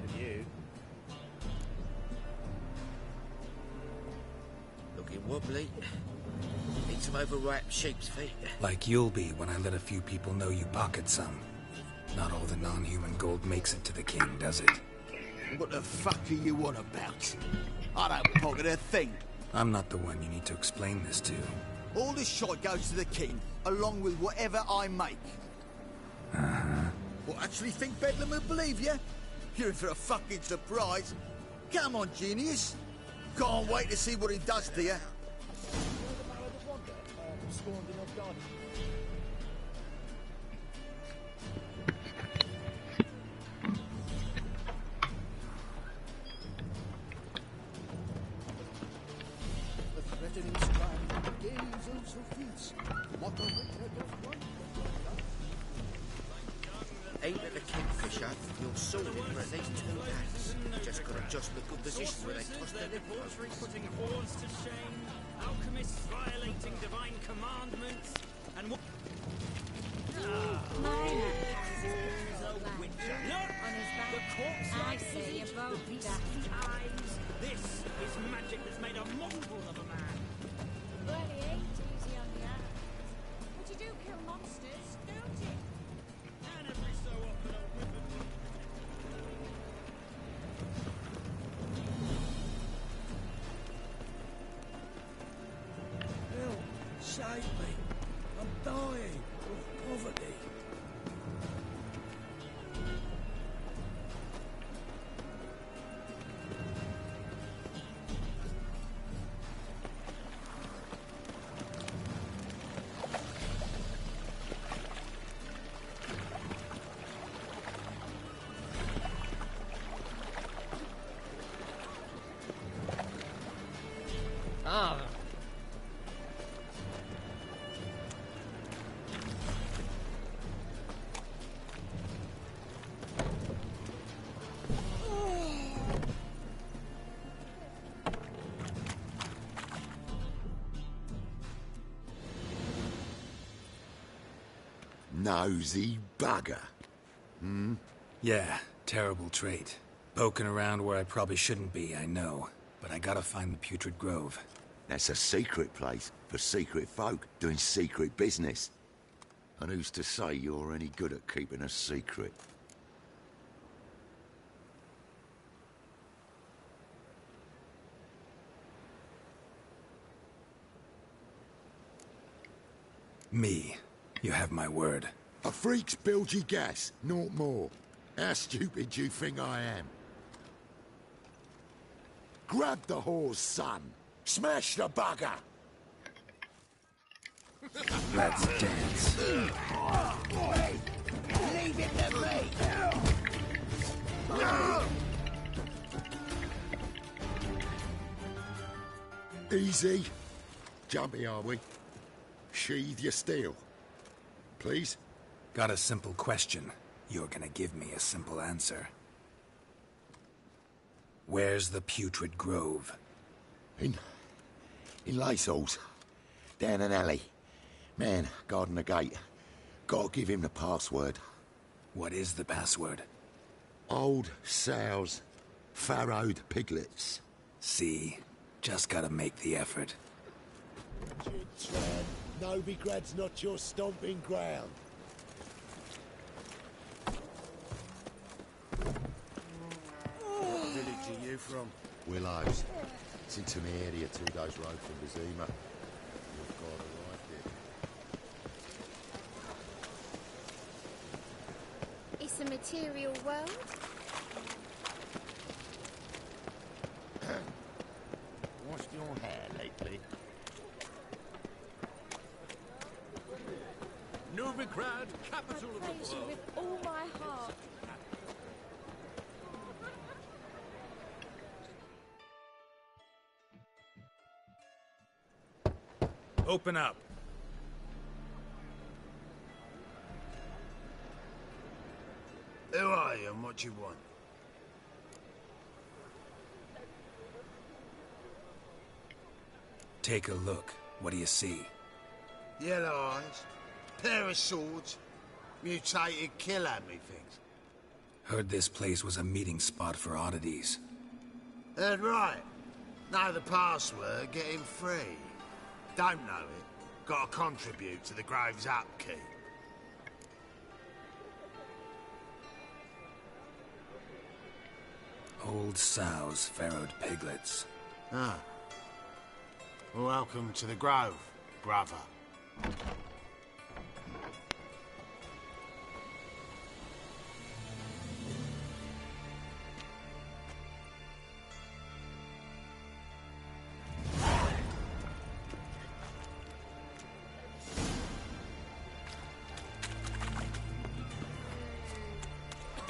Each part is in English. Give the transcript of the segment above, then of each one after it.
heard of you. Looking wobbly. Need some overripe sheep's feet. Like you'll be when I let a few people know you pocket some. Not all the non-human gold makes it to the king, does it? What the fuck are you on about? I don't pocket a thing. I'm not the one you need to explain this to. All this shite goes to the king, along with whatever I make. Uh-huh. What, actually think Bedlam would believe you? You're in for a fucking surprise. Come on, genius. Can't wait to see what he does to you. Aim at the kingfisher, you'll sword it for at least 2 hats. Just gotta just the good position where they toss their lip posts. Putting horns to shame, alchemists violating divine commandments, and what? The corpse see a boat. eyes. This is magic that's made a mongrel of a man. Well, he ain't easy on the eyes. But you do kill monsters, don't you? And every so often a whippet. Help! Save me! I'm dying of poverty. Ah. Nosy bugger. Yeah, terrible trait. Poking around where I probably shouldn't be, I know. But I gotta find the Putrid Grove. That's a secret place for secret folk doing secret business. And who's to say you're any good at keeping a secret? Me. You have my word. A freak's bilgy gas, naught more. How stupid do you think I am? Grab the whore's son. Smash the bugger. Let's dance. Leave it to me. Easy. Jumpy, are we? Sheathe your steel. Please? Got a simple question. You're gonna give me a simple answer. Where's the Putrid Grove? In Lacehalls. Down an alley. Man, guarding the gate. Gotta give him the password. What is the password? Old sows, farrowed piglets. See? Just gotta make the effort. Novigrad's not your stomping ground. What village are you from? Willows. It's into my area, 2 days' road from Bazima. You've got to like it. It's a material world. Washed your hair lately? Novigrad, capital I of praise the you world. with all my heart. Open up. Who are you and what do you want? Take a look. What do you see? Yellow eyes, pair of swords, mutated kill-at-me things. Heard this place was a meeting spot for oddities. Heard right. Know the password, get him free. Don't know it, gotta contribute to the Grove's upkeep. Old sows, farrowed piglets. Ah. Welcome to the Grove, brother.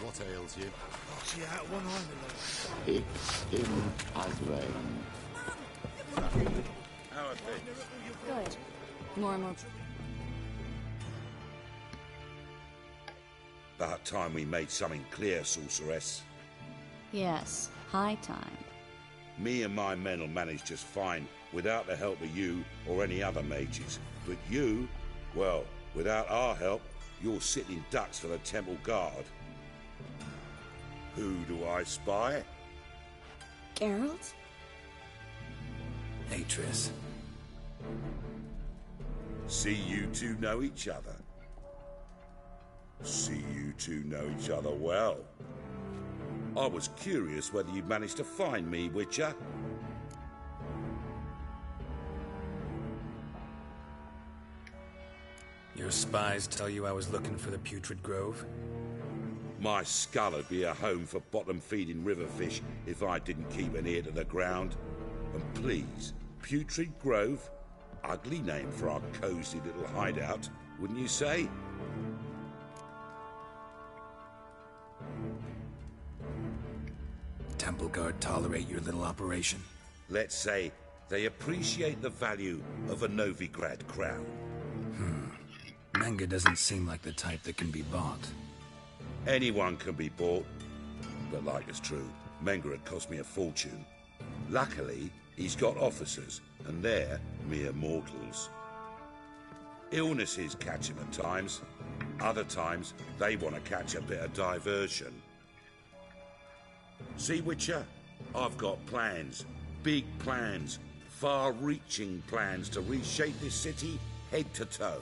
What ails you? She out one eye, It's in Azrain. How are things? Good. More and more. About time we made something clear, sorceress. Yes, high time. Me and my men will manage just fine without the help of you or any other mages. But you, well, without our help, you're sitting ducks for the temple guard. Who do I spy? Geralt? Hey, Triss. See you two know each other. See you two know each other well. I was curious whether you'd managed to find me, Witcher. Your spies tell you I was looking for the Putrid Grove? My skull would be a home for bottom-feeding river fish if I didn't keep an ear to the ground. And please, Putrid Grove? Ugly name for our cosy little hideout, wouldn't you say? Temple Guard tolerate your little operation? Let's say they appreciate the value of a Novigrad crown. Menga doesn't seem like the type that can be bought. Anyone can be bought. But like it's true, Menga had cost me a fortune. Luckily, he's got officers, and they're mere mortals. Illnesses catch him at times. Other times, they want to catch a bit of diversion. See, Witcher? I've got plans. Big plans. Far-reaching plans to reshape this city head to toe.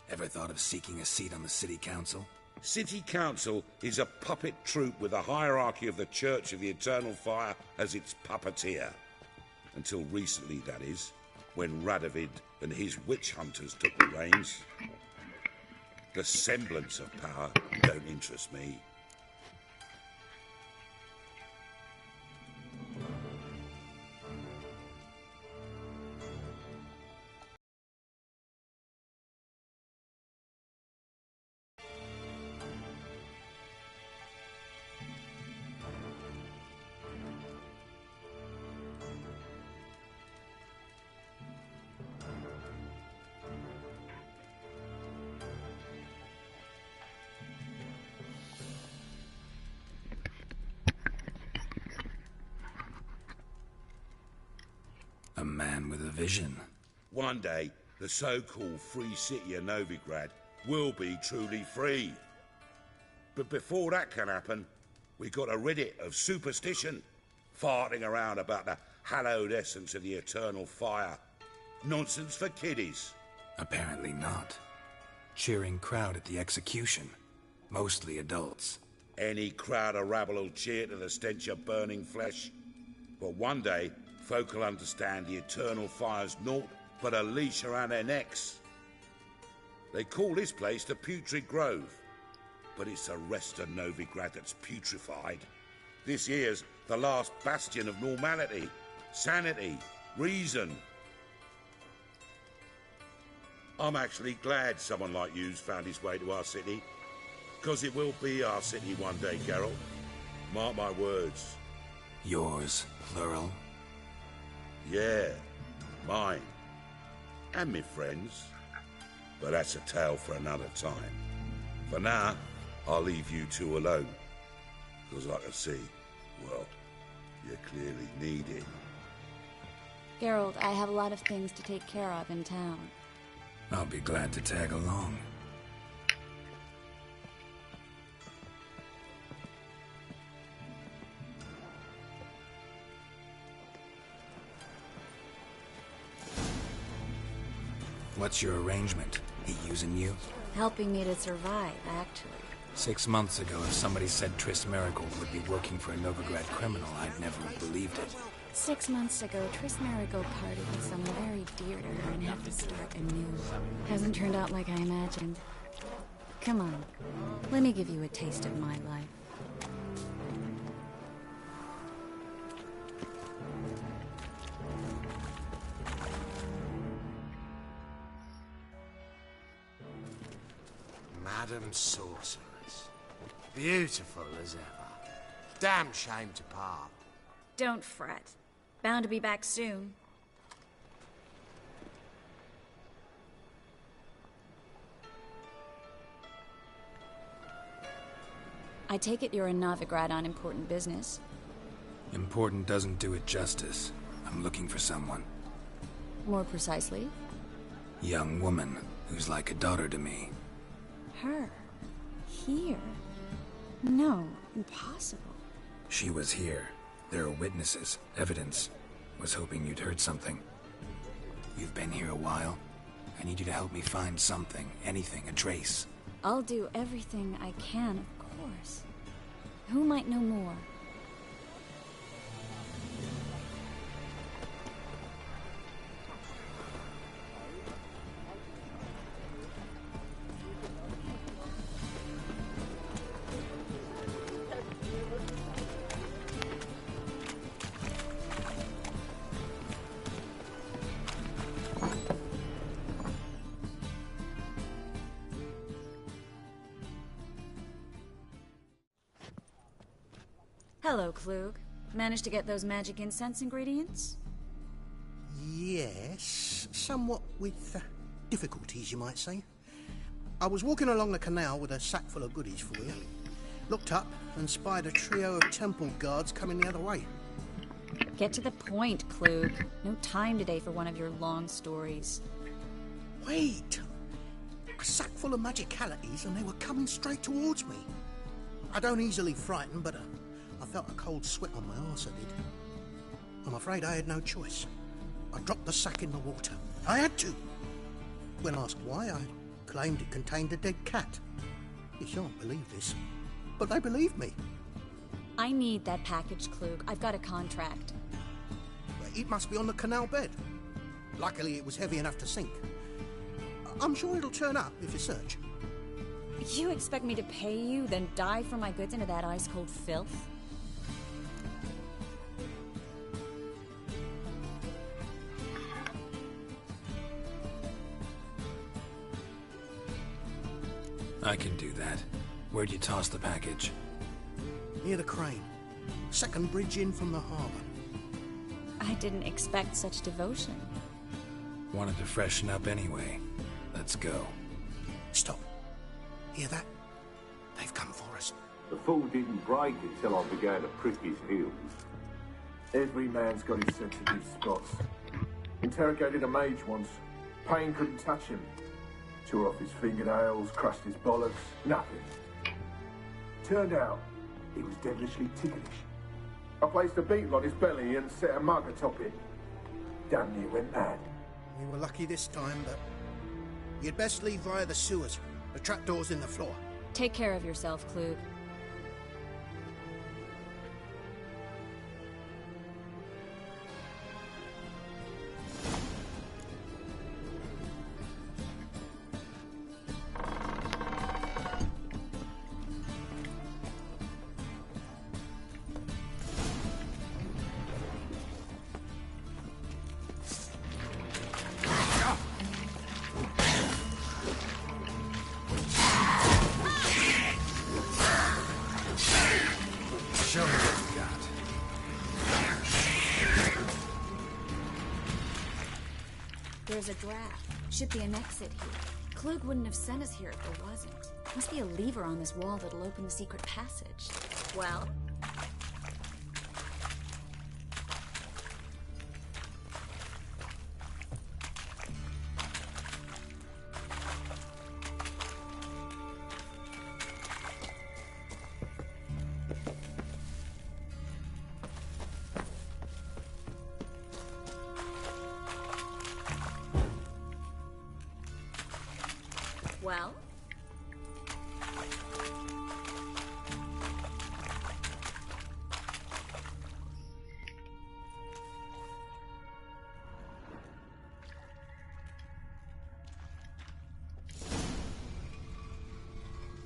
Ever thought of seeking a seat on the city council? City Council is a puppet troupe with a hierarchy of the Church of the Eternal Fire as its puppeteer. Until recently, that is, when Radovid and his witch hunters took the reins. The semblance of power don't interest me. A man with a vision. One day, the so-called free city of Novigrad will be truly free. But before that can happen, we got to rid it of superstition, farting around about the hallowed essence of the eternal fire. Nonsense for kiddies. Apparently not. Cheering crowd at the execution. Mostly adults. Any crowd of rabble will cheer to the stench of burning flesh. But one day, folk will understand the eternal fire's naught but a leash around their necks. They call this place the Putrid Grove, but it's the rest of Novigrad that's putrefied. This here's the last bastion of normality, sanity, reason. I'm actually glad someone like you's found his way to our city, because it will be our city one day, Geralt. Mark my words. Yours, plural. Yeah, mine. And me friends. But that's a tale for another time. For now, I'll leave you two alone. Because I can see, well, you clearly need it. Geralt, I have a lot of things to take care of in town. I'll be glad to tag along. What's your arrangement? He using you? Helping me to survive, actually. 6 months ago, if somebody said Triss Marigold would be working for a Novigrad criminal, I'd never have believed it. 6 months ago, Triss Marigold parted with someone very dear to her and had to start anew. Hasn't turned out like I imagined. Come on, let me give you a taste of my life. Madam Sorceress. Beautiful as ever. Damn shame to part. Don't fret. Bound to be back soon. I take it you're in Novigrad on important business. Important doesn't do it justice. I'm looking for someone. More precisely? Young woman who's like a daughter to me. Her? Here? No, impossible. She was here. There are witnesses, evidence. Was hoping you'd heard something. You've been here a while. I need you to help me find something, anything, a trace. I'll do everything I can, of course. Who might know more? Hello, Klug. Managed to get those magic incense ingredients? Yes, somewhat with difficulties, you might say. I was walking along the canal with a sack full of goodies for you. Looked up and spied a trio of temple guards coming the other way. Get to the point, Klug. No time today for one of your long stories. Wait! A sack full of magicalities and they were coming straight towards me. I don't easily frighten, but I felt a cold sweat on my arse, I did. I'm afraid I had no choice. I dropped the sack in the water. I had to. When asked why, I claimed it contained a dead cat. You shan't believe this, but they believed me. I need that package, Klug. I've got a contract. It must be on the canal bed. Luckily, it was heavy enough to sink. I'm sure it'll turn up if you search. You expect me to pay you, then dive for my goods into that ice-cold filth? I can do that. Where'd you toss the package? Near the crane. Second bridge in from the harbour. I didn't expect such devotion. Wanted to freshen up anyway. Let's go. Stop. Hear that? They've come for us. The fool didn't break until I began to prick his heels. Every man's got his sensitive spots. Interrogated a mage once. Pain couldn't touch him. Tore off his fingernails, crushed his bollocks, nothing. Turned out, he was devilishly ticklish. I placed a beetle on his belly and set a mug atop it. Damn near went mad. We were lucky this time, but you'd best leave via the sewers. The trapdoor's in the floor. Take care of yourself, Klug. Show me what you got. There's a draft. Should be an exit here. Klug wouldn't have sent us here if there wasn't. Must be a lever on this wall that'll open the secret passage. Well... Well?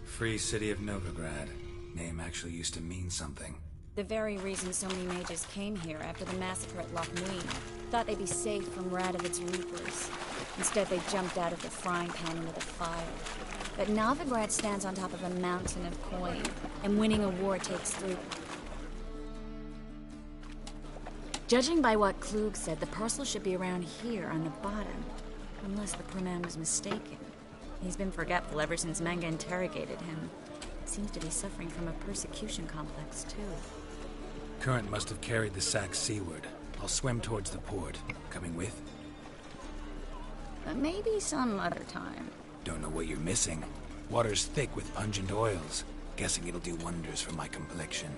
Free City of Novigrad. Name actually used to mean something. The very reason so many mages came here after the massacre at Loch Neen. Thought they'd be safe from Radovid's reapers. Instead, they jumped out of the frying pan into the fire. But Novigrad stands on top of a mountain of coin, and winning a war takes 3. Judging by what Klug said, the parcel should be around here on the bottom. Unless the poor man was mistaken. He's been forgetful ever since Manga interrogated him. Seems to be suffering from a persecution complex, too. Current must have carried the sack seaward. I'll swim towards the port. Coming with? Maybe some other time. Don't know what you're missing. Water's thick with pungent oils. Guessing it'll do wonders for my complexion.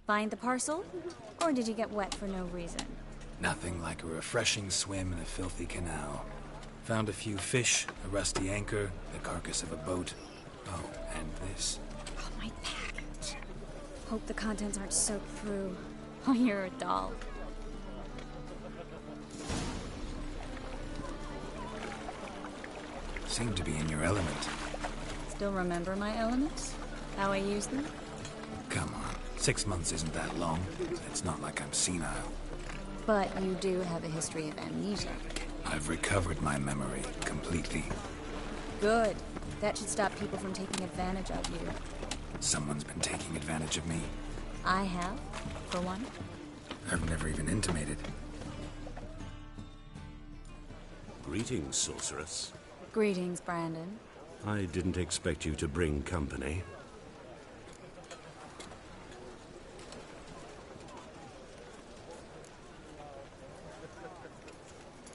Find the parcel? Or did you get wet for no reason? Nothing like a refreshing swim in a filthy canal. Found a few fish, a rusty anchor, the carcass of a boat. Oh, and this. Oh, my package. Hope the contents aren't soaked through. Oh, you're a doll. Seem to be in your element. Still remember my elements? How I use them? Come on. 6 months isn't that long. It's not like I'm senile. But you do have a history of amnesia. I've recovered my memory completely. Good. That should stop people from taking advantage of you. Someone's been taking advantage of me. I have, for one. I've never even intimated. Greetings, sorceress. Greetings, Brandon. I didn't expect you to bring company.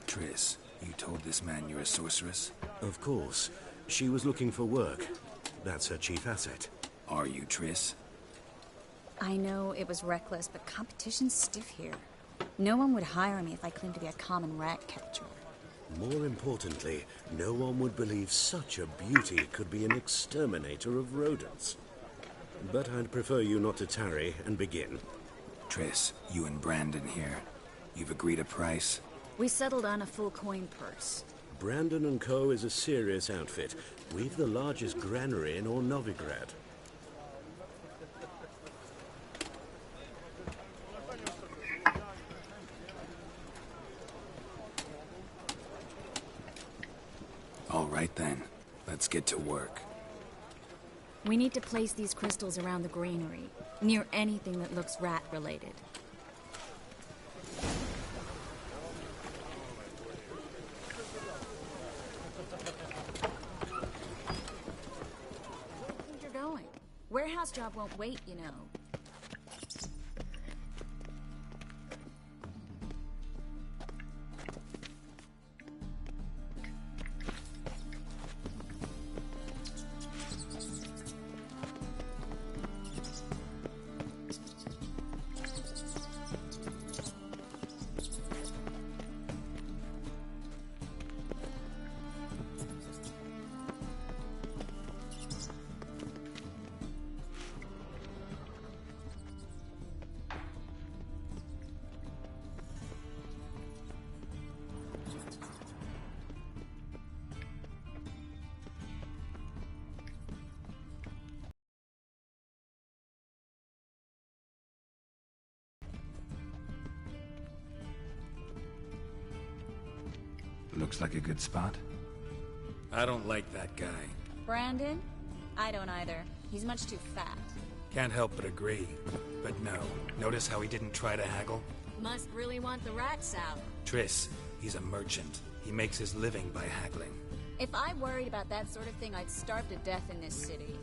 Triss, you told this man you're a sorceress? Of course. She was looking for work. That's her chief asset. Are you, Triss? I know it was reckless, but competition's stiff here. No one would hire me if I claimed to be a common rat catcher. More importantly, no one would believe such a beauty could be an exterminator of rodents. But I'd prefer you not to tarry and begin. Triss, you and Brandon here. You've agreed a price? We settled on a full coin purse. Brandon & Co. is a serious outfit. We've the largest granary in all Novigrad. All right then. Let's get to work. We need to place these crystals around the granary, near anything that looks rat-related. Warehouse job won't wait, you know. Looks like a good spot. I don't like that guy. Brandon? I don't either. He's much too fat. Can't help but agree. But no. Notice how he didn't try to haggle? Must really want the rats out. Triss, he's a merchant. He makes his living by haggling. If I worried about that sort of thing, I'd starve to death in this city.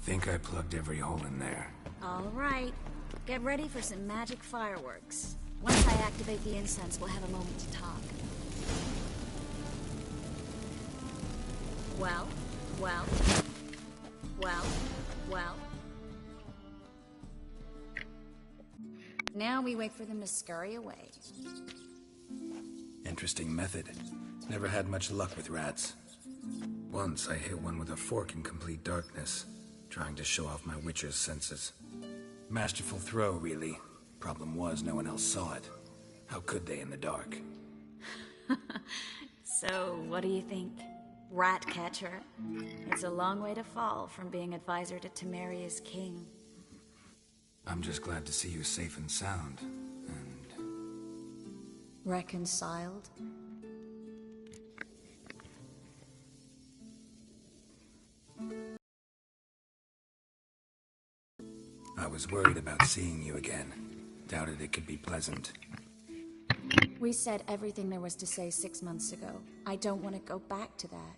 Think I plugged every hole in there. All right. Get ready for some magic fireworks. Once I activate the incense, we'll have a moment to talk. Well. Now we wait for them to scurry away. Interesting method. Never had much luck with rats. Once I hit one with a fork in complete darkness, trying to show off my witcher's senses. Masterful throw, really. Problem was, no one else saw it. How could they in the dark? So, what do you think? Rat catcher? It's a long way to fall from being advisor to Temeria's king. I'm just glad to see you safe and sound, and... reconciled? I was worried about seeing you again. Doubted it could be pleasant. We said everything there was to say 6 months ago. I don't want to go back to that.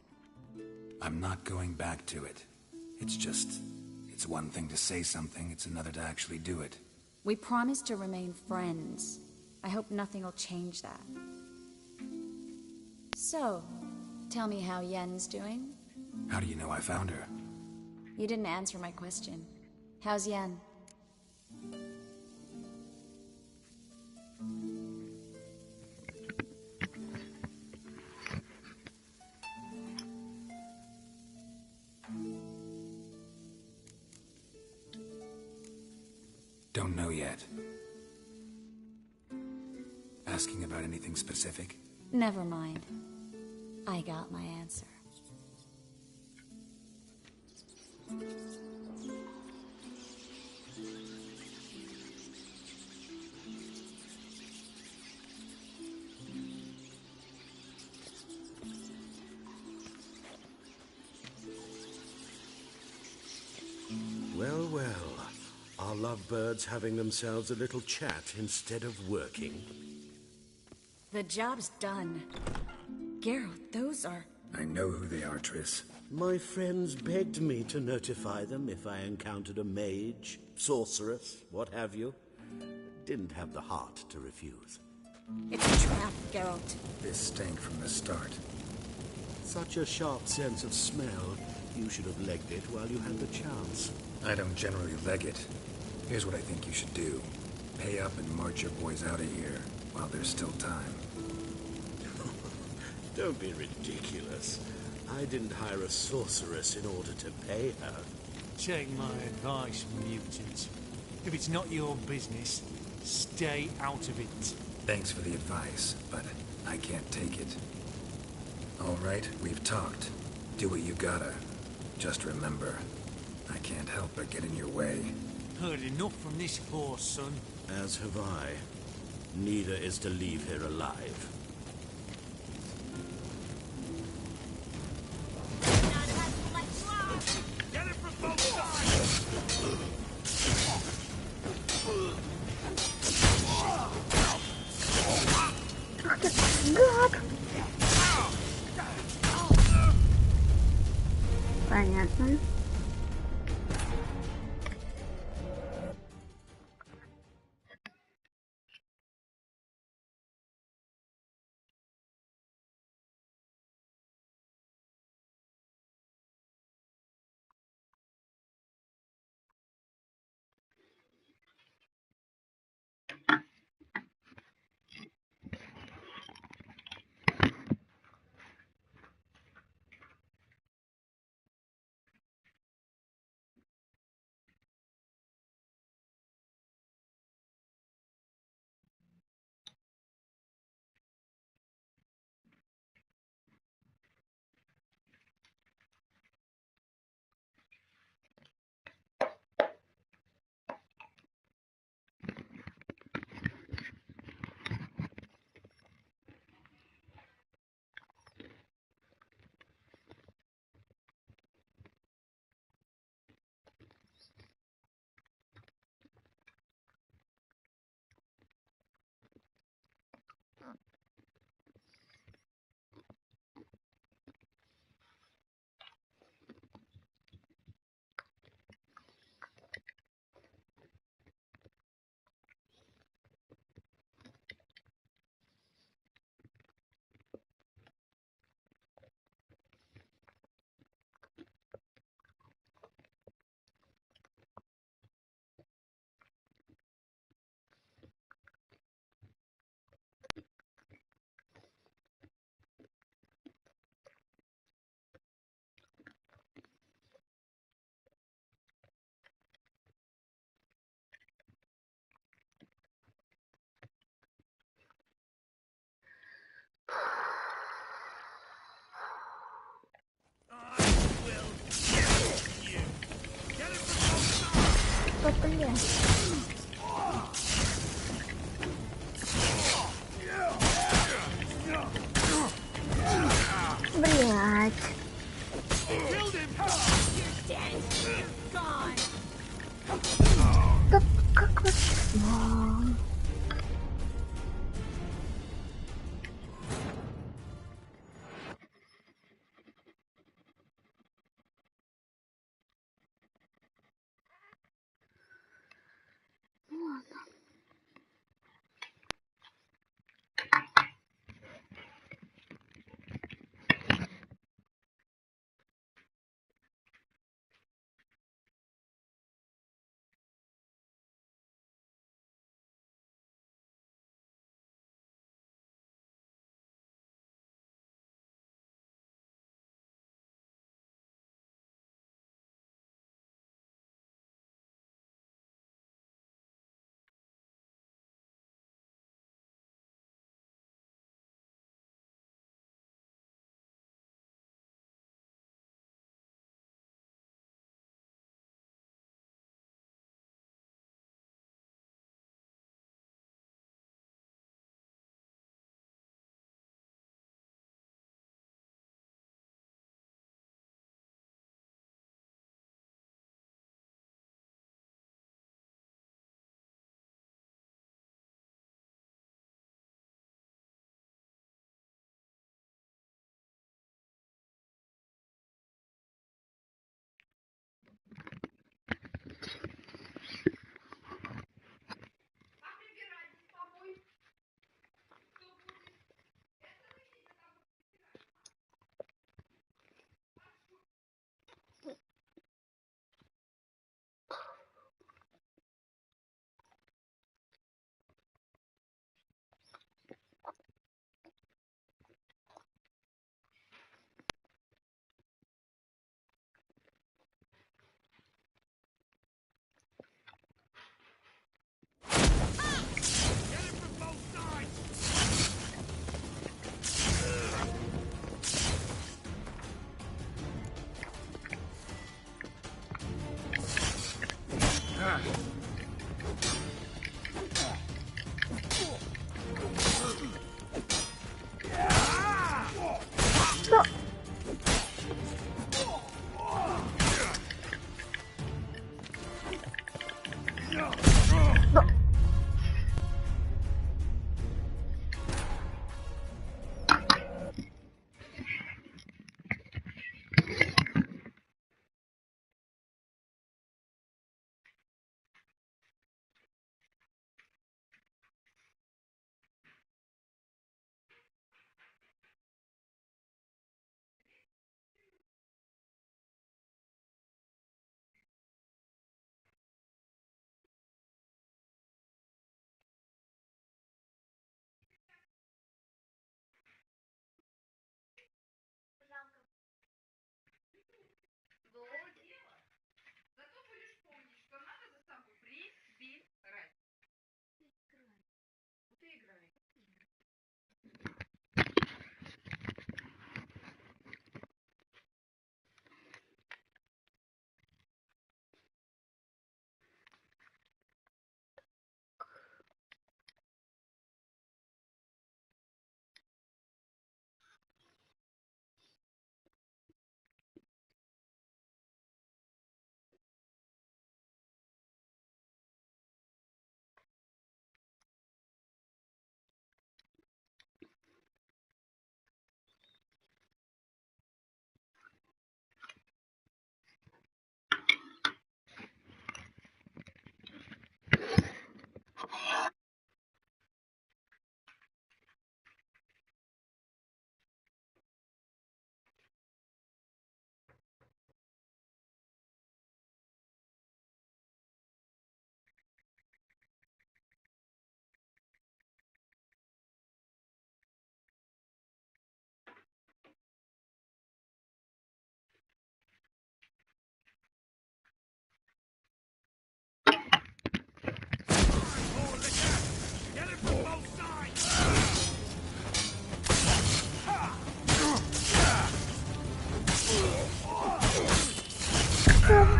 I'm not going back to it. It's just... it's one thing to say something, it's another to actually do it. We promised to remain friends. I hope nothing will change that. So, tell me how Yen's doing? How do you know I found her? You didn't answer my question. How's Yen? Don't know yet. Asking about anything specific? Never mind. I got my answer. Well, well. Are lovebirds having themselves a little chat instead of working? The job's done. Geralt, those are... I know who they are, Triss. My friends begged me to notify them if I encountered a mage, sorceress, what have you. Didn't have the heart to refuse. It's a trap, Geralt. This stank from the start. Such a sharp sense of smell. You should have legged it while you had the chance. I don't generally leg it. Here's what I think you should do. Pay up and march your boys out of here while there's still time. Don't be ridiculous. I didn't hire a sorceress in order to pay her. Take my advice, mutant. If it's not your business, stay out of it. Thanks for the advice, but I can't take it. All right, we've talked. Do what you gotta. Just remember, I can't help but get in your way. Heard enough from this horse, son. As have I. Neither is to leave here alive. Get it from both sides! Понятно.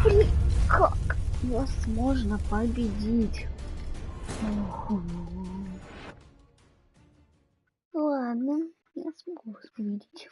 Блин, как невозможно победить? Ладно, я смогу победить.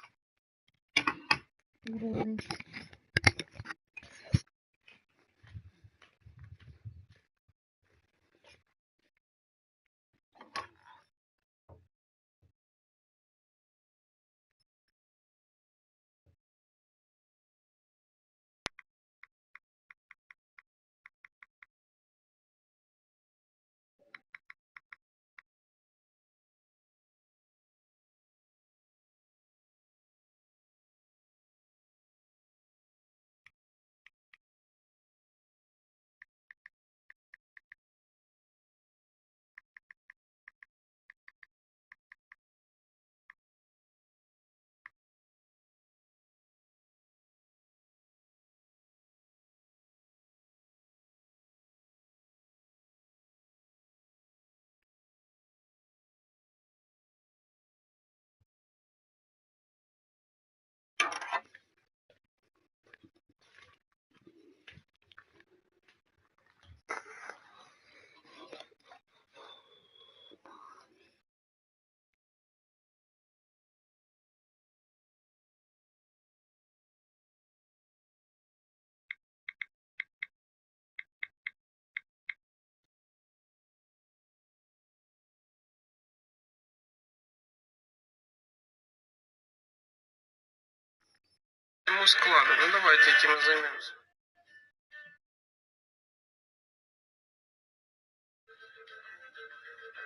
Склада. Ну давайте этим и займемся.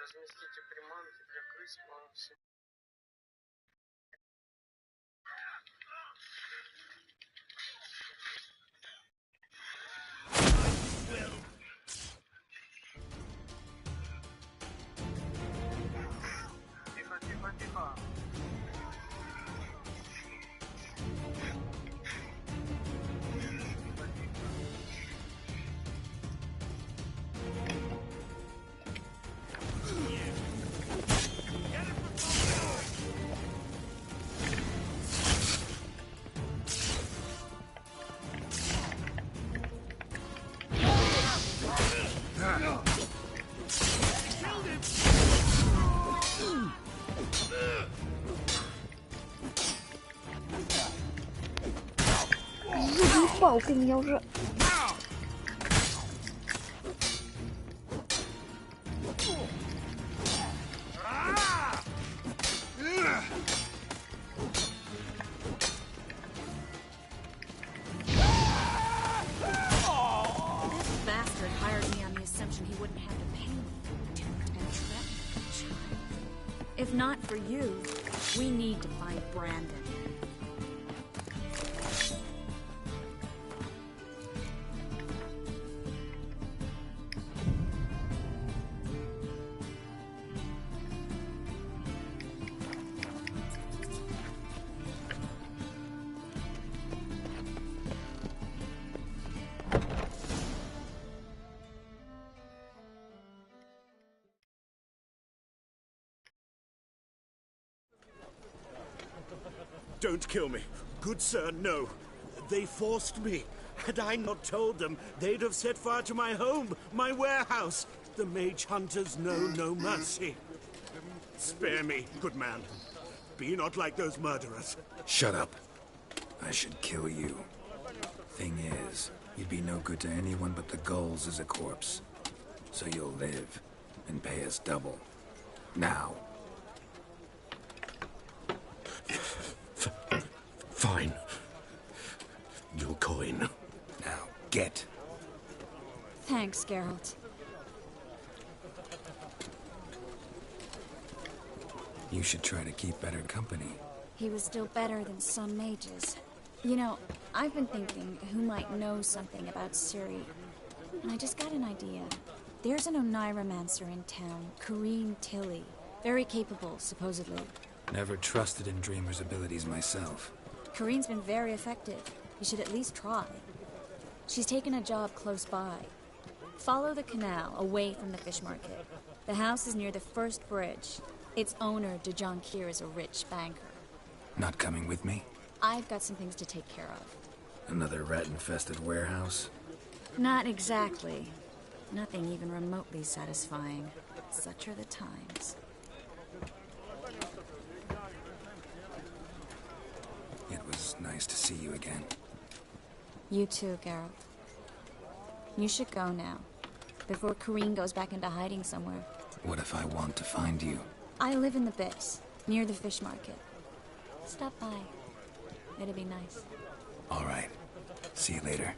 Разместите приманки для крыс по всему. Тихо, тихо, тихо. Заебал ты меня уже. Bastard hired me on the assumption he wouldn't have to pay me. And trapped the child. If not for you, we need to find Brandon. Don't kill me. Good sir, no. They forced me. Had I not told them, they'd have set fire to my home, my warehouse. The mage hunters know no mercy. Spare me, good man. Be not like those murderers. Shut up. I should kill you. Thing is, you'd be no good to anyone but the gulls as a corpse. So you'll live and pay us double. Now. Fine. Your coin. Now, get. Thanks, Geralt. You should try to keep better company. He was still better than some mages. You know, I've been thinking who might know something about Ciri. And I just got an idea. There's an Oneiromancer in town, Kareem Tilly. Very capable, supposedly. Never trusted in Dreamer's abilities myself. Kareem's been very effective. You should at least try. She's taken a job close by. Follow the canal, away from the fish market. The house is near the first bridge. Its owner, Dejon Kier, is a rich banker. Not coming with me? I've got some things to take care of. Another rat-infested warehouse? Not exactly. Nothing even remotely satisfying. Such are the times. It was nice to see you again. You too, Geralt. You should go now, before Kareen goes back into hiding somewhere. What if I want to find you? I live in the base, near the fish market. Stop by. It'd be nice. All right. See you later.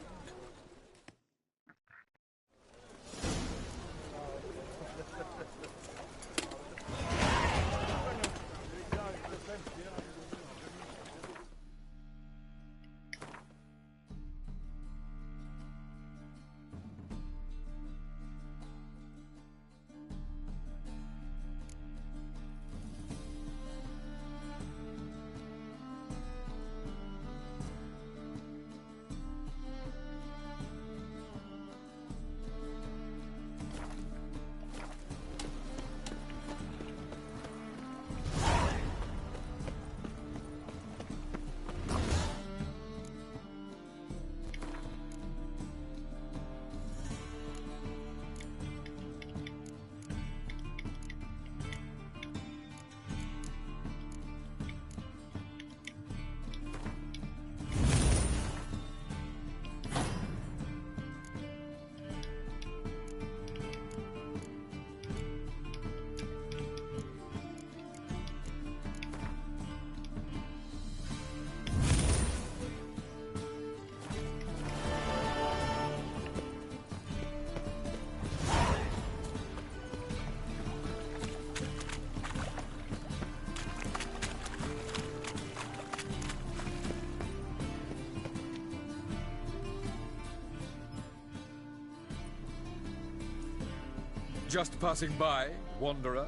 Just passing by, wanderer?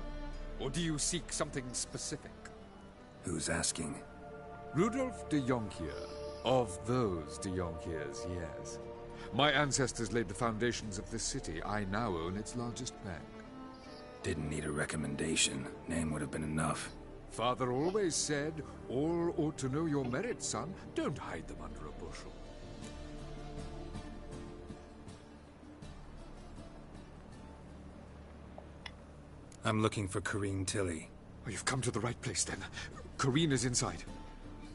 Or do you seek something specific? Who's asking? Rudolf de Jonkier. Of those de Jonkiers, yes. My ancestors laid the foundations of this city. I now own its largest bank. Didn't need a recommendation. Name would have been enough. Father always said, all ought to know your merits, son. Don't hide them under a bushel. I'm looking for Kareen Tilly. Oh, you've come to the right place, then. Kareen is inside.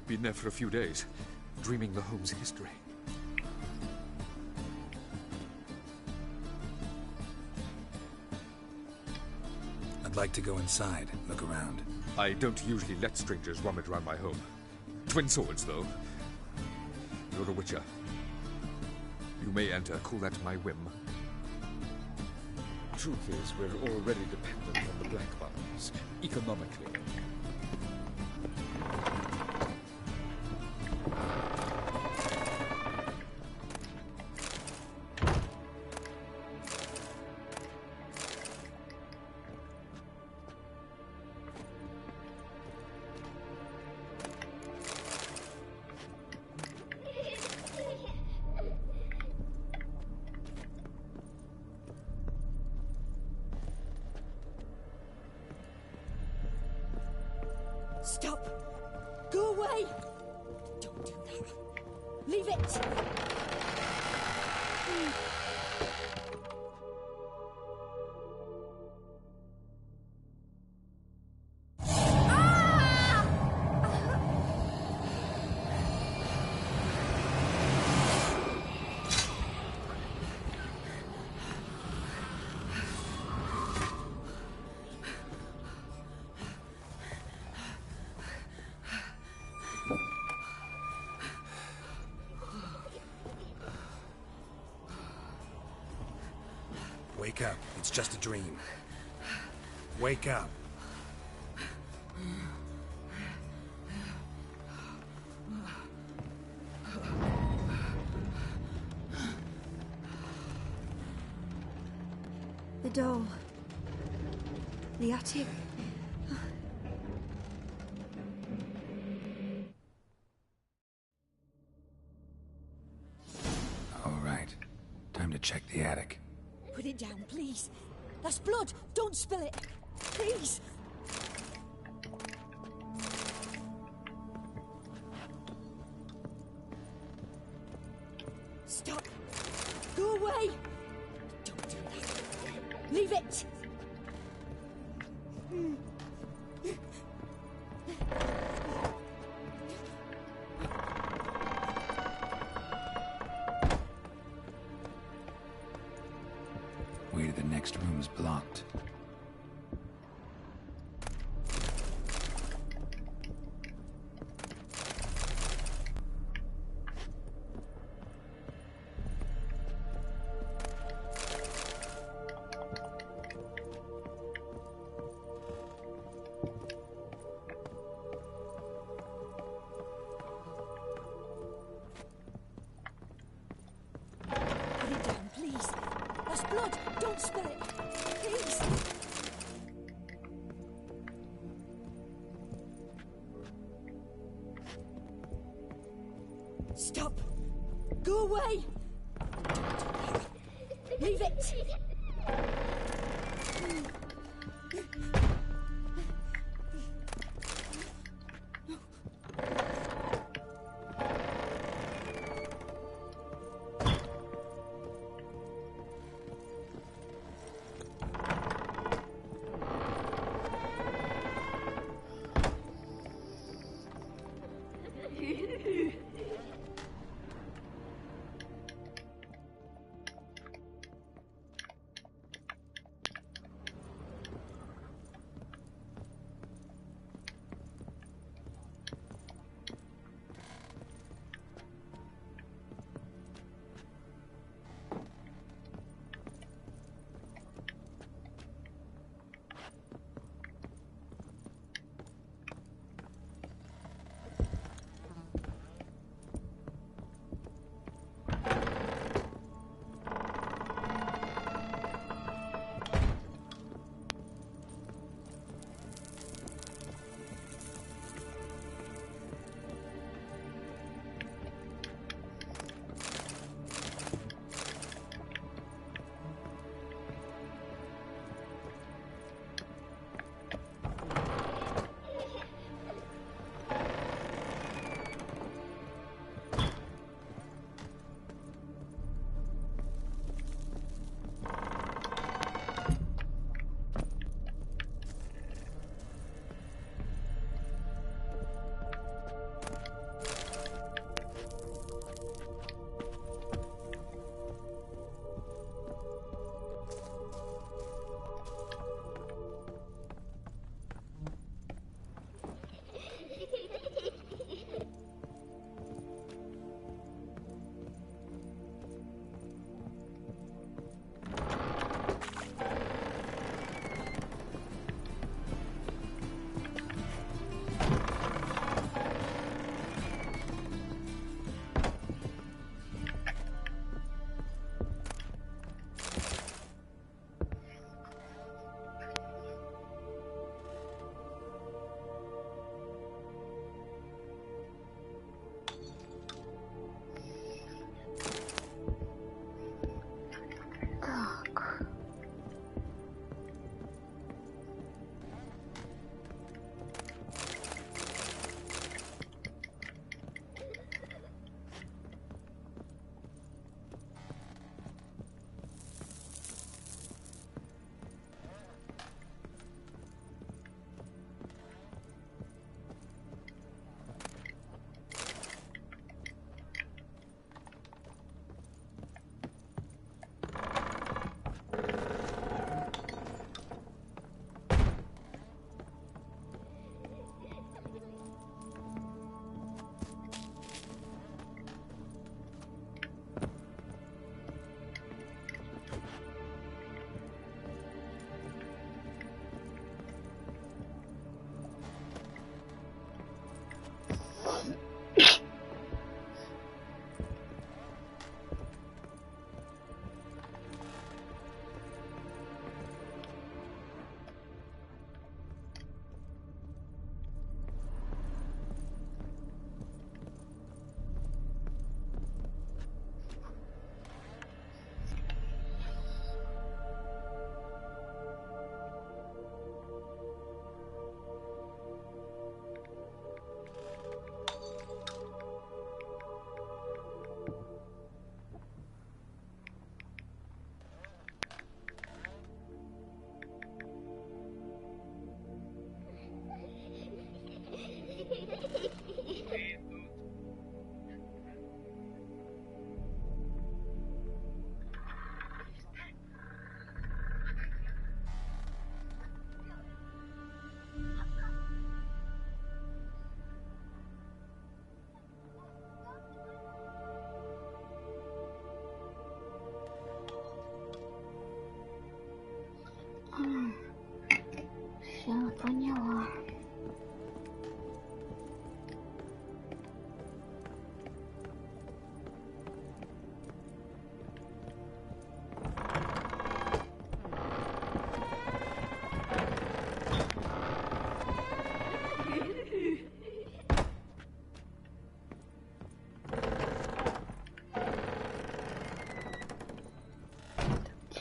Been there for a few days, dreaming the home's history. I'd like to go inside, look around. I don't usually let strangers rummage around my home. Twin swords, though. You're a witcher. You may enter, call that my whim. Truth is, we're already dependent on the Black Ones, economically. Stop! Go away! Don't do that. Leave it! Wake up. It's just a dream. Wake up. The door. The attic. All right. Time to check the attic. Put it down, please. That's blood. Don't spill it. Please. Stop. Go away! Don't do that. Leave it! Way to the next room's blocked. Put it down, please. That's blood. Don't spill it. Please. Stop. Go away. Leave it.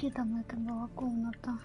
Где там эта была комната?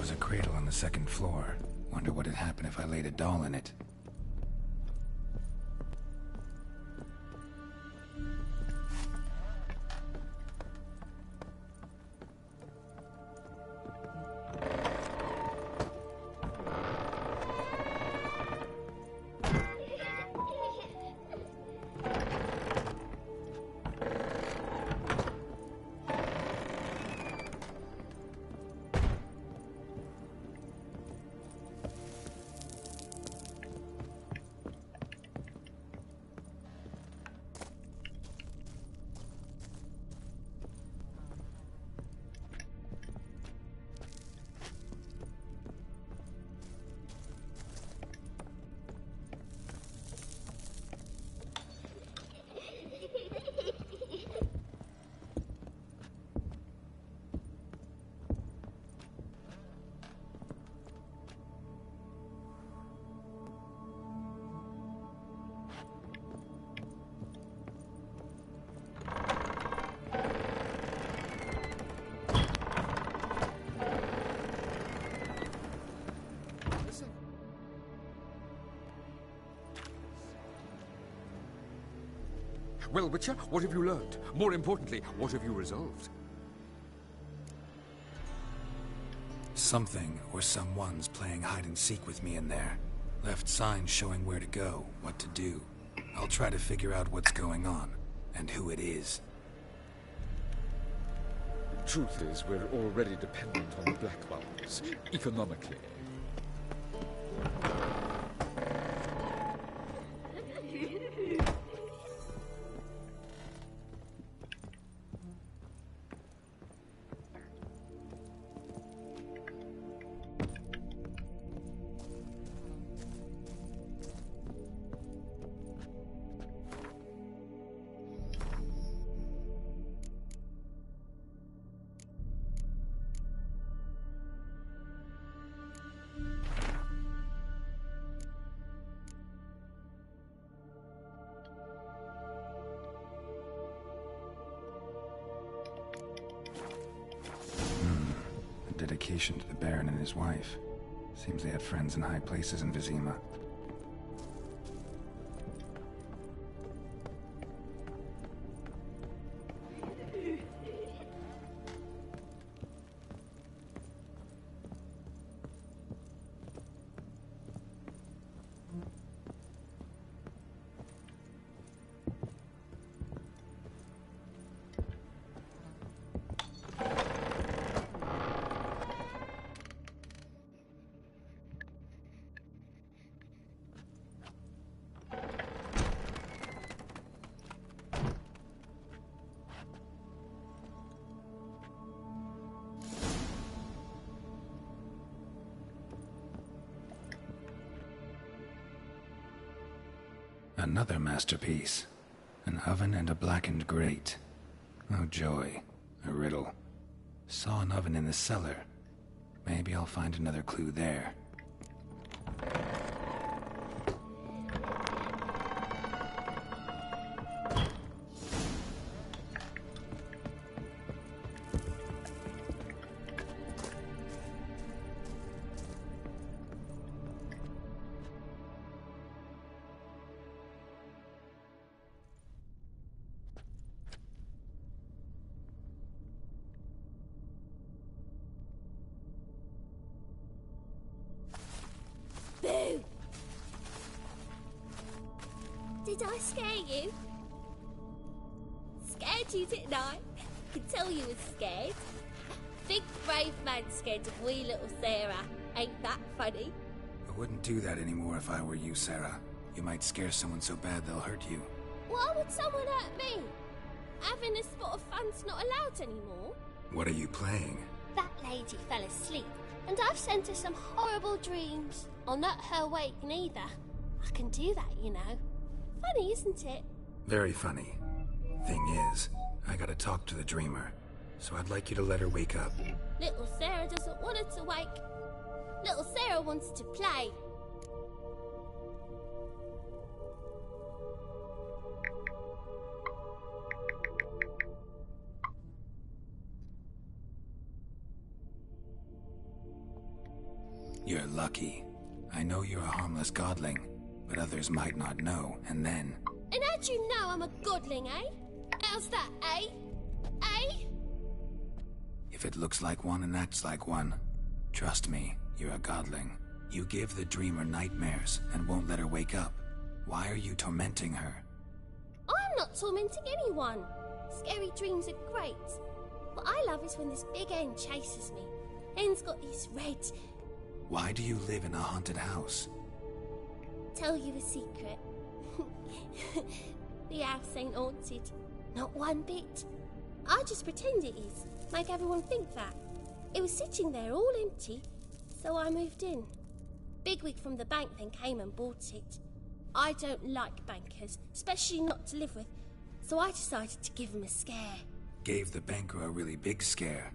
was a cradle on the second floor. Wonder what would happen if I laid a doll in it. Well, Witcher, what have you learned? More importantly, what have you resolved? Something or someone's playing hide-and-seek with me in there. Left signs showing where to go, what to do. I'll try to figure out what's going on, and who it is. The truth is, we're already dependent on the Black Ones, economically. Dedication to the Baron and his wife. Seems they had friends in high places in Vizima. Another masterpiece. An oven and a blackened grate. Oh joy. A riddle. Saw an oven in the cellar. Maybe I'll find another clue there. Boo! Did I scare you? Scared you, didn't I? Could tell you was scared. Big brave man scared of wee little Sarah. Ain't that funny? I wouldn't do that anymore if I were you, Sarah. You might scare someone so bad they'll hurt you. Why would someone hurt me? Having a spot of fun's not allowed anymore. What are you playing? That lady fell asleep, and I've sent her some horrible dreams. I'll not her wake neither. I can do that, you know. Funny, isn't it? Very funny. Thing is, I gotta talk to the dreamer, so I'd like you to let her wake up. Little Sarah doesn't want her to wake. Little Sarah wants to play. You're lucky. I know you're a harmless godling, but others might not know, and then... And how'd you know I'm a godling, eh? How's that, eh? Eh? If it looks like one and acts like one, trust me, you're a godling. You give the dreamer nightmares and won't let her wake up. Why are you tormenting her? I'm not tormenting anyone. Scary dreams are great. What I love is when this big hen chases me. Hen's got these red... Why do you live in a haunted house? Tell you a secret. The house ain't haunted. Not one bit. I just pretend it is. Make everyone think that. It was sitting there all empty, so I moved in. Bigwig from the bank then came and bought it. I don't like bankers, especially not to live with, so I decided to give him a scare. Gave the banker a really big scare.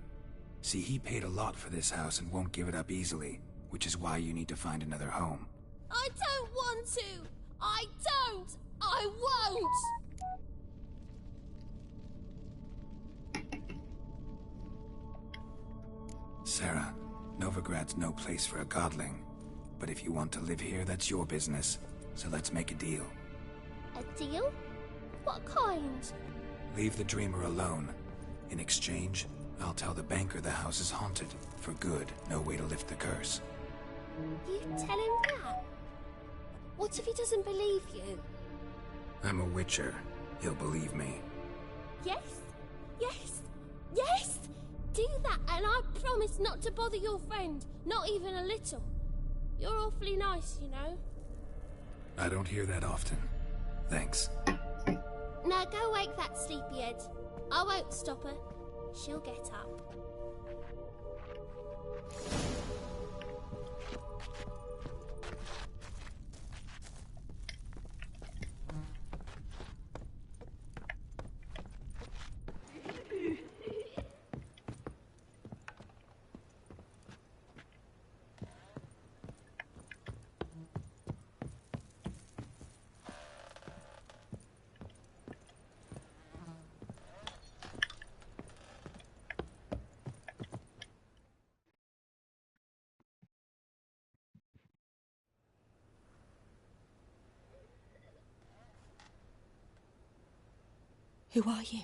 See, he paid a lot for this house and won't give it up easily, which is why you need to find another home. I don't want to! I don't! I won't! Sarah, Novigrad's no place for a godling. But if you want to live here, that's your business. So let's make a deal. A deal? What kind? Leave the dreamer alone. In exchange, I'll tell the banker the house is haunted. For good, no way to lift the curse. You tell him that? What if he doesn't believe you? I'm a witcher. He'll believe me. Yes? Yes? Yes! Do that and I promise not to bother your friend. Not even a little. You're awfully nice, you know. I don't hear that often. Thanks. Now go wake that sleepyhead. I won't stop her. She'll get up. Who are you?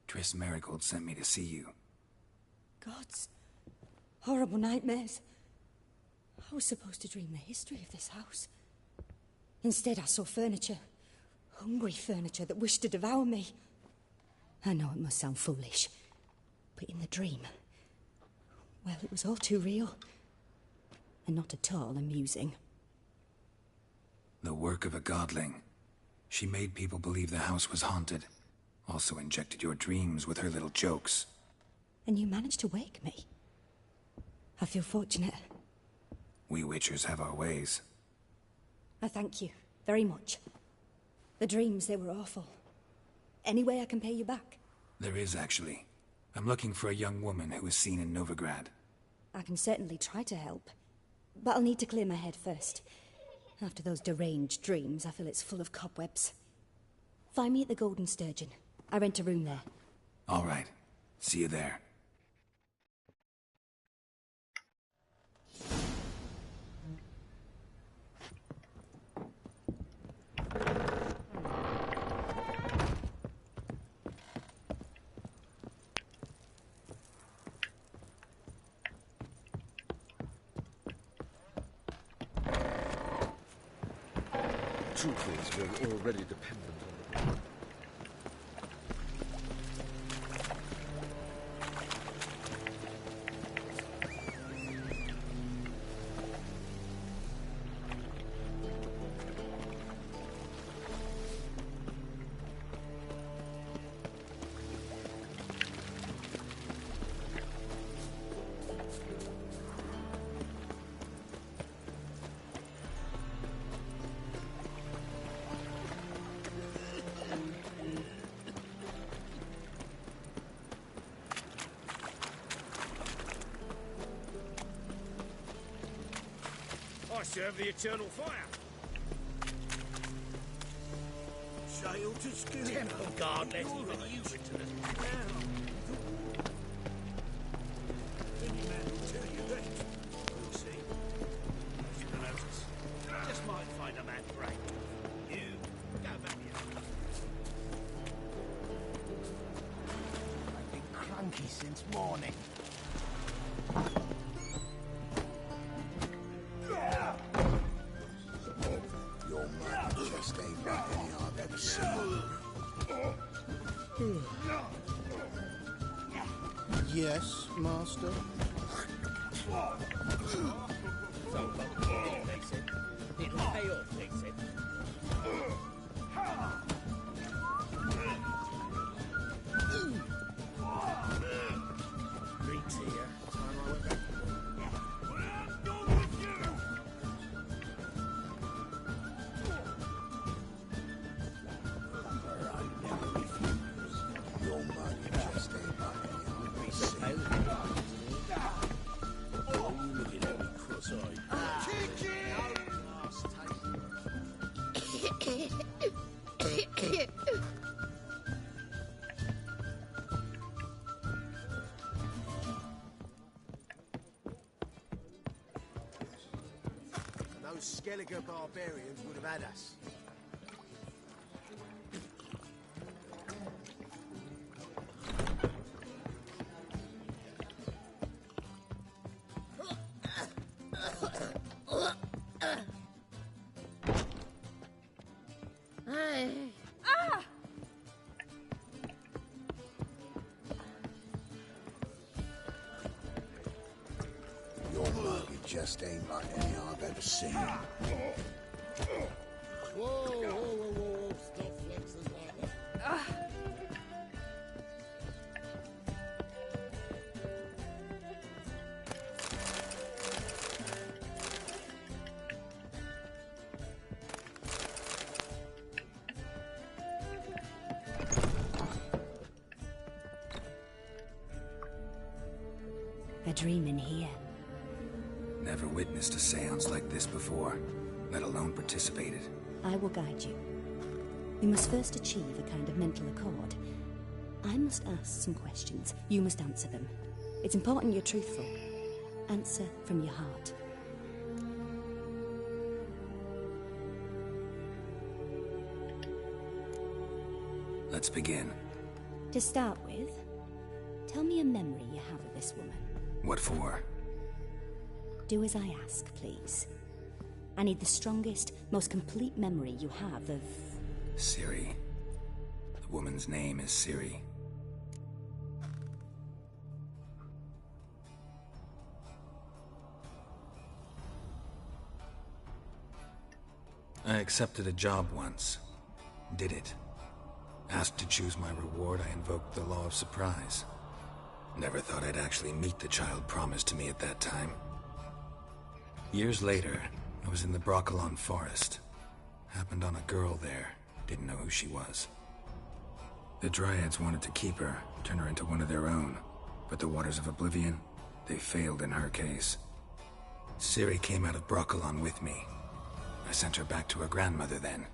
Triss Marigold sent me to see you. Gods. Horrible nightmares. I was supposed to dream the history of this house. Instead, I saw furniture. Hungry furniture that wished to devour me. I know it must sound foolish, but in the dream, well, it was all too real. And not at all amusing. The work of a godling. She made people believe the house was haunted. Also injected your dreams with her little jokes. And you managed to wake me. I feel fortunate. We witchers have our ways. I thank you very much. The dreams, they were awful. Any way I can pay you back? There is, actually. I'm looking for a young woman who was seen in Novigrad. I can certainly try to help. But I'll need to clear my head first. After those deranged dreams, I feel it's full of cobwebs. Find me at the Golden Sturgeon. I rent a room there. All right. See you there. Truth is, we're already dependent on them. I serve the eternal fire. Sail to skill. Temple guard let even you into the Any man will tell you that. Yes, Master. It'll pay off, they said. Drinks here. Time I went back to Those Skelliger barbarians would have had us. Your mug, it just ain't like any I've ever seen. Whoa. Stop flexing like that. A dream in here. Never witnessed a seance like this before, let alone participated. I will guide you. You must first achieve a kind of mental accord. I must ask some questions. You must answer them. It's important you're truthful. Answer from your heart. Let's begin. To start with, tell me a memory you have of this woman. What for? Do as I ask, please. I need the strongest, most complete memory you have of... Siri. The woman's name is Siri. I accepted a job once. Did it. Asked to choose my reward, I invoked the law of surprise. Never thought I'd actually meet the child promised to me at that time. Years later, I was in the Broccolon forest. Happened on a girl there. Didn't know who she was. The Dryads wanted to keep her, turn her into one of their own. But the Waters of Oblivion, they failed in her case. Ciri came out of Broccolon with me. I sent her back to her grandmother then.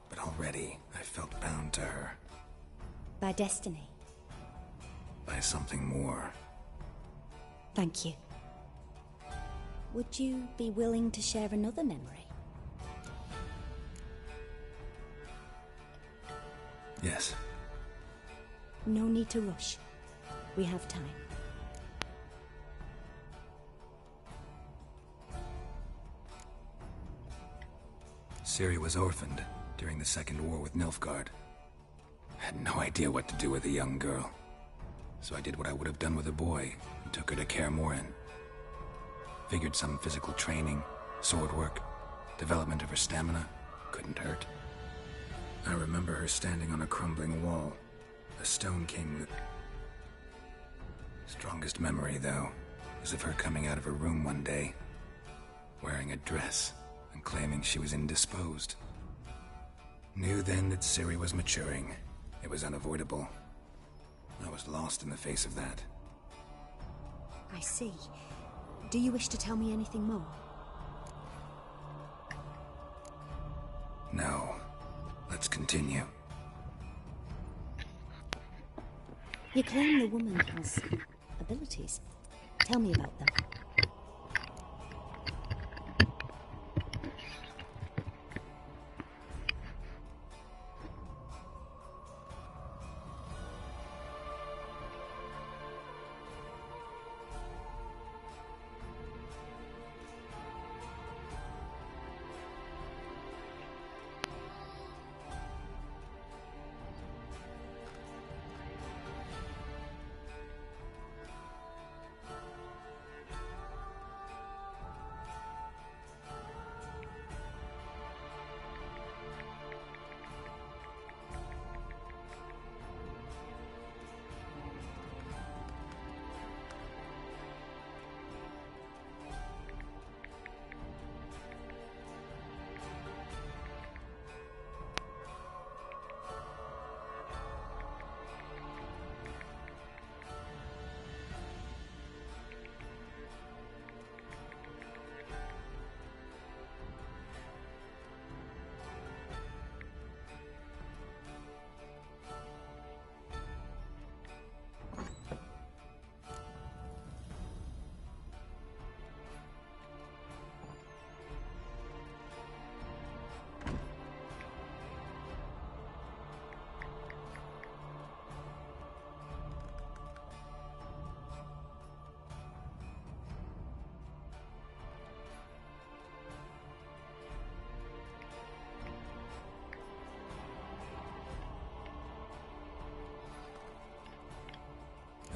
But already, I felt bound to her. By destiny. By something more. Thank you. Would you be willing to share another memory? Yes. No need to rush. We have time. Ciri was orphaned during the Second War with Nilfgaard. Had no idea what to do with a young girl. So I did what I would have done with a boy and took her to Kaer Morhen. Figured some physical training, sword work, development of her stamina couldn't hurt. I remember her standing on a crumbling wall. A stone came with... Strongest memory, though, was of her coming out of her room one day, wearing a dress and claiming she was indisposed. Knew then that Ciri was maturing. It was unavoidable. I was lost in the face of that. I see. Do you wish to tell me anything more? No. Let's continue. You claim the woman has abilities. Tell me about them.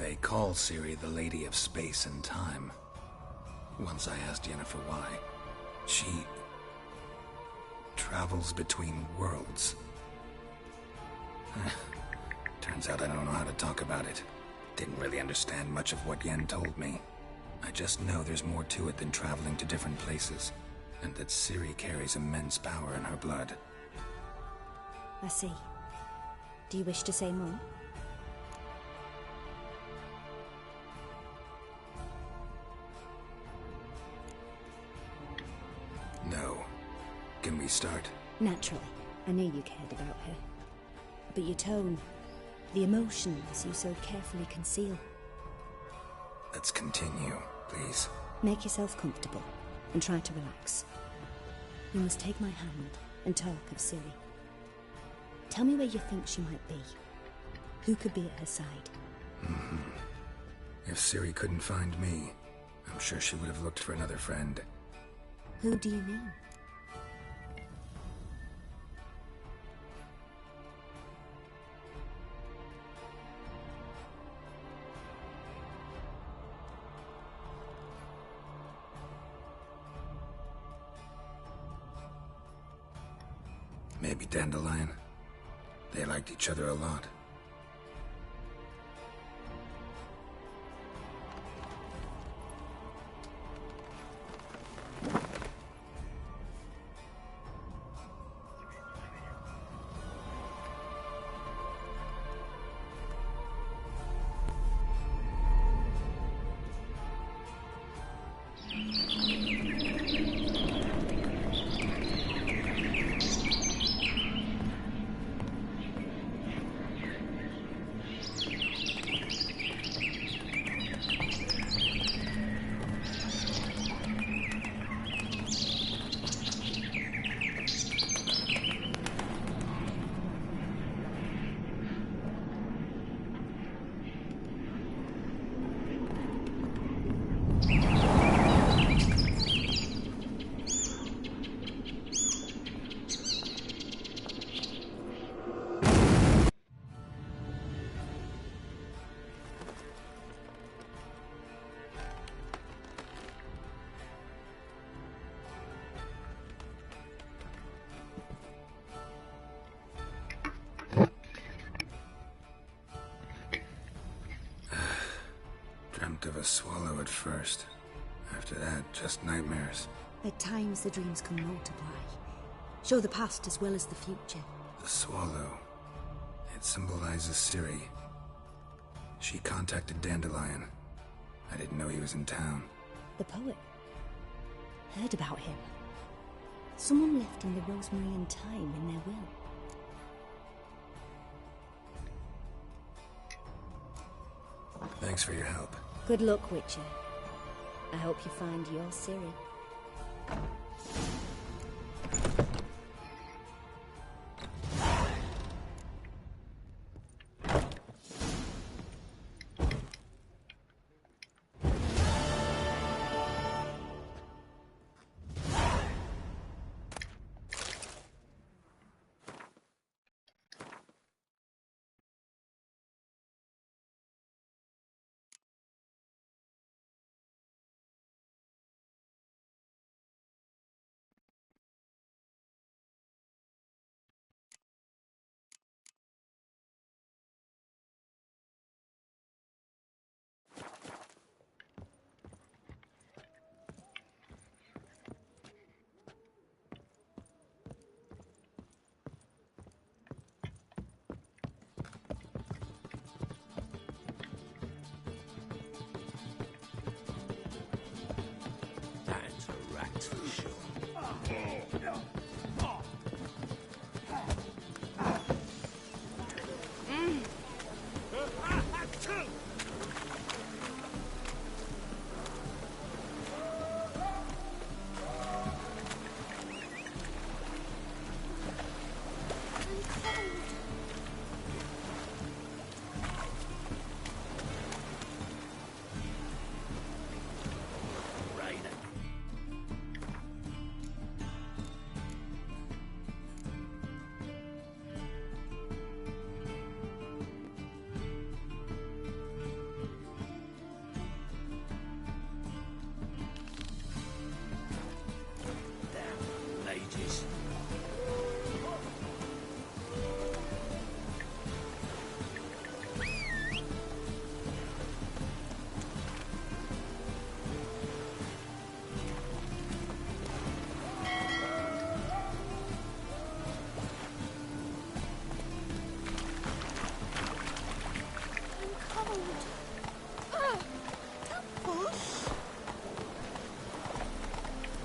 They call Ciri the Lady of Space and Time. Once I asked Yennefer why. She travels between worlds. Turns out I don't know how to talk about it. Didn't really understand much of what Yen told me. I just know there's more to it than traveling to different places, and that Ciri carries immense power in her blood. I see. Do you wish to say more? No. Can we start? Naturally. I knew you cared about her. But your tone, the emotions you so carefully conceal. Let's continue, please. Make yourself comfortable and try to relax. You must take my hand and talk of Ciri. Tell me where you think she might be. Who could be at her side? If Ciri couldn't find me, I'm sure she would have looked for another friend. Who do you mean? Maybe Dandelion. They liked each other a lot. Dreamt of a swallow at first. After that, just nightmares. At times the dreams can multiply. Show the past as well as the future. The swallow. It symbolizes Ciri. She contacted Dandelion. I didn't know he was in town. The poet. Heard about him. Someone left him the rosemary and thyme in their will. Thanks for your help. Good luck, Witcher. I hope you find your Ciri. That's a rat for sure.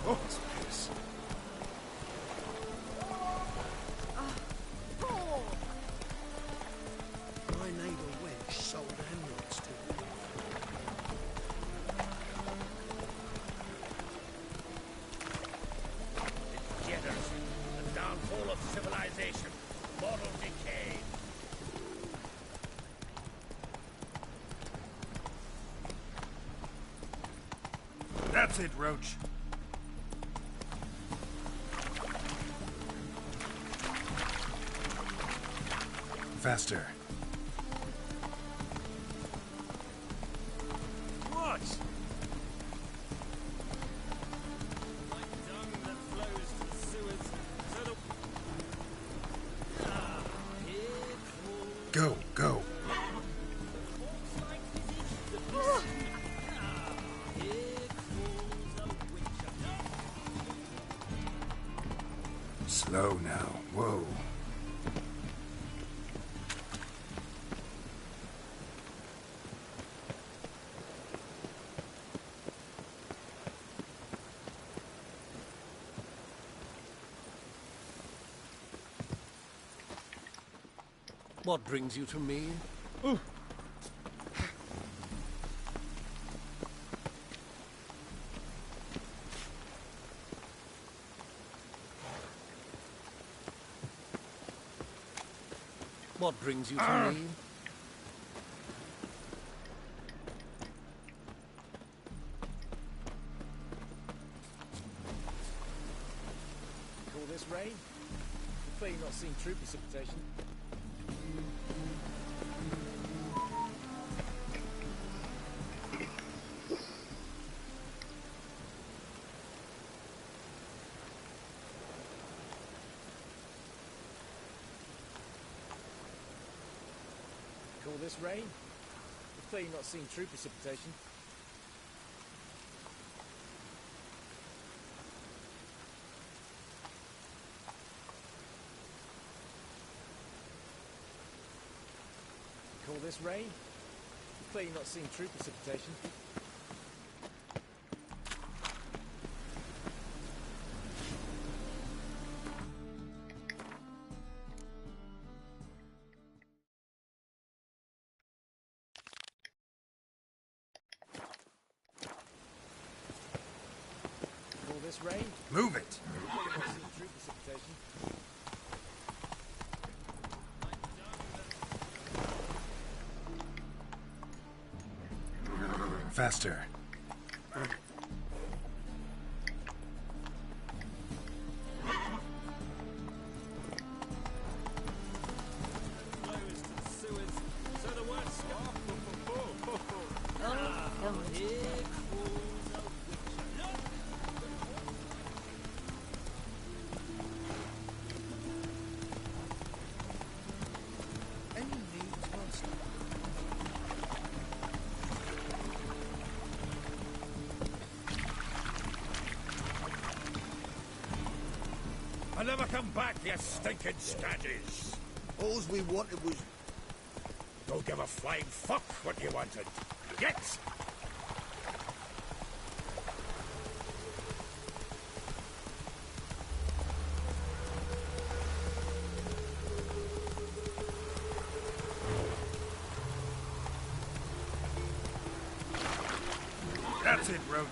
Oh, this place. My neighbour Wench sold amulets to me. It's jitters. The downfall of civilization. Moral decay. That's it, Roach. Faster. What? Like dung that flows to the sewers, so the... Ah, here falls... Go, go. Like disease that we see. Ah, here falls a witcher. Slow now. Whoa. What brings you to me? What brings you to me? Call this rain? Clearly not seen true precipitation. Call this rain? We've clearly not seen true precipitation. Call this rain? We've clearly not seen true precipitation. Call this rain? Move it. We've clearly not seen true precipitation. Faster. Flows to the sewers, so the word scarf. Oh, come on. Here falls a witcher. Any needs must. I'll never come back, you stinking scaddies. All we wanted was... Don't give a flying fuck what you wanted. Get! That's it, Roach.